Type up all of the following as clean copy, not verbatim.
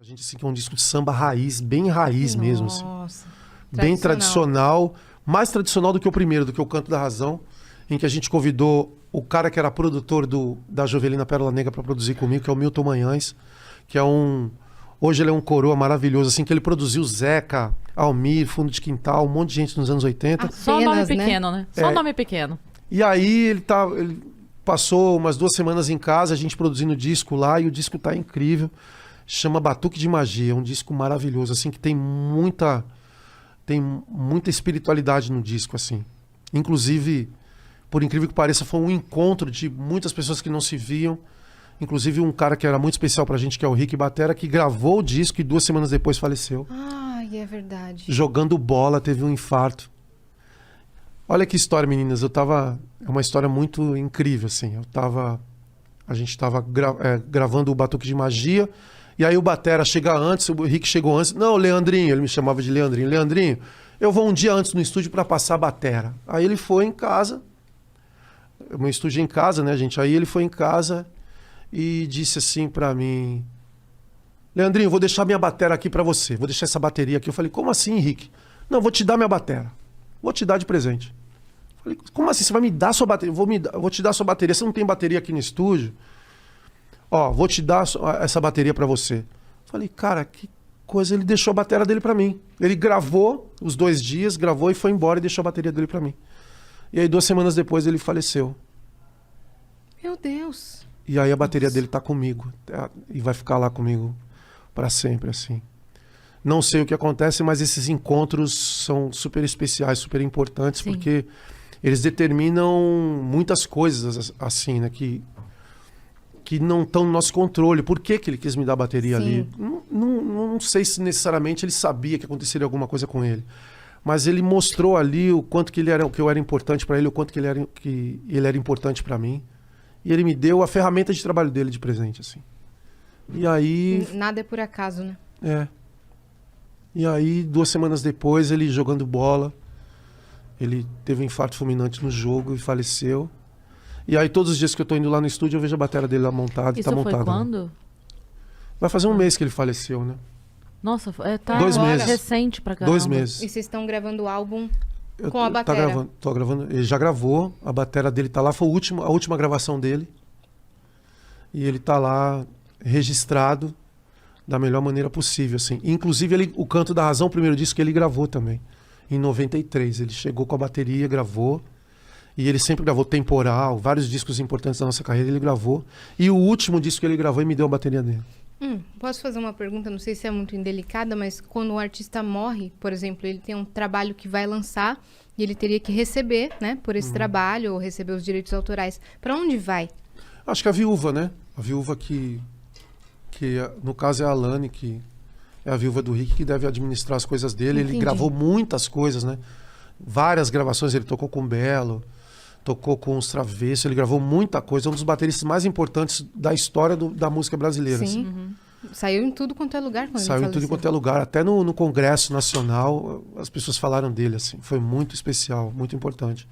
gente disse que é um disco de samba raiz, bem raiz mesmo, assim. Nossa. Bem tradicional, mais tradicional do que o primeiro, do que o Canto da Razão, em que a gente convidou o cara que era produtor da Jovelina Pérola Negra para produzir comigo, que é o Milton Manhães, que é um... Hoje ele é um coroa maravilhoso, assim, que ele produziu Zeca, Almir, Fundo de Quintal, um monte de gente nos anos 80. Só nome Apenas, né? pequeno, né? Só nome pequeno. E aí ele passou umas 2 semanas em casa, a gente produzindo o disco lá, e o disco tá incrível. Chama Batuque de Magia, é um disco maravilhoso, assim, que tem muita espiritualidade no disco, assim. Inclusive, por incrível que pareça, foi um encontro de muitas pessoas que não se viam. Inclusive um cara que era muito especial pra gente, que é o Rick Batera, que gravou o disco e 2 semanas depois faleceu. Ai, é verdade. Jogando bola, teve um infarto. Olha que história, meninas. É uma história muito incrível, assim. A gente tava gravando o Batuque de Magia, e aí o Batera chega antes, o Rick chegou antes. Não, Leandrinho, ele me chamava de Leandrinho. Leandrinho, eu vou um dia antes no estúdio pra passar a batera. Aí ele foi em casa, meu estúdio é em casa, né, gente? Aí ele foi em casa e disse assim pra mim: Leandrinho, vou deixar minha batera aqui pra você. Vou deixar essa bateria aqui. Eu falei: como assim, Rick? Não, vou te dar minha batera. Vou te dar de presente. Eu falei: como assim? Você vai me dar sua bateria? Vou te dar sua bateria. Você não tem bateria aqui no estúdio? Ó, vou te dar essa bateria pra você. Eu falei: cara, que coisa. Ele deixou a bateria dele pra mim. Ele gravou os 2 dias, gravou e foi embora e deixou a bateria dele pra mim. E aí 2 semanas depois ele faleceu. Meu Deus. E aí a bateria dele tá comigo. E vai ficar lá comigo pra sempre, assim. Não sei o que acontece, mas esses encontros são super especiais, super importantes, Sim. porque eles determinam muitas coisas, assim, né? Que não estão no nosso controle. Por que ele quis me dar a bateria ali? Não sei se necessariamente ele sabia que aconteceria alguma coisa com ele. Mas ele mostrou ali o quanto que eu era importante para ele, o quanto que ele era importante para mim. E ele me deu a ferramenta de trabalho dele de presente, assim. E aí... Nada é por acaso, né? É. E aí, 2 semanas depois, ele jogando bola, ele teve um infarto fulminante no jogo e faleceu. E aí, todos os dias que eu tô indo lá no estúdio, eu vejo a bateria dele lá montada. Isso tá foi montada. quando? Vai fazer 1 mês que ele faleceu, né? Nossa, tá 2 meses. recente pra caramba. 2 meses. E vocês estão gravando o álbum Eu com a batera? Tô gravando. Ele já gravou, a bateria dele tá lá, foi a última gravação dele. E ele tá lá registrado da melhor maneira possível, assim. Inclusive, o Canto da Razão, o primeiro disco que ele gravou também, em 93. Ele chegou com a bateria, gravou. E ele sempre gravou Temporal, vários discos importantes da nossa carreira ele gravou. E o último disco que ele gravou, ele me deu a bateria dele. Posso fazer uma pergunta? Não sei se é muito indelicada, mas quando o artista morre, por exemplo, ele tem um trabalho que vai lançar e ele teria que receber, né, por esse trabalho, ou receber os direitos autorais. Para onde vai? Acho que a viúva, né? A viúva que no caso é a Alane, que é a viúva do Rick, que deve administrar as coisas dele. Entendi. Ele gravou muitas coisas, né? Várias gravações, ele tocou com o Belo, tocou com os Travessos, ele gravou muita coisa. É um dos bateristas mais importantes da história da música brasileira. Sim. Assim. Saiu em tudo quanto é lugar quando Saiu ele em tudo faleceu. quanto é lugar. Até no Congresso Nacional, as pessoas falaram dele, assim. Foi muito especial, muito importante.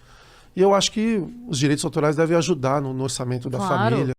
E eu acho que os direitos autorais devem ajudar no orçamento da Claro. família.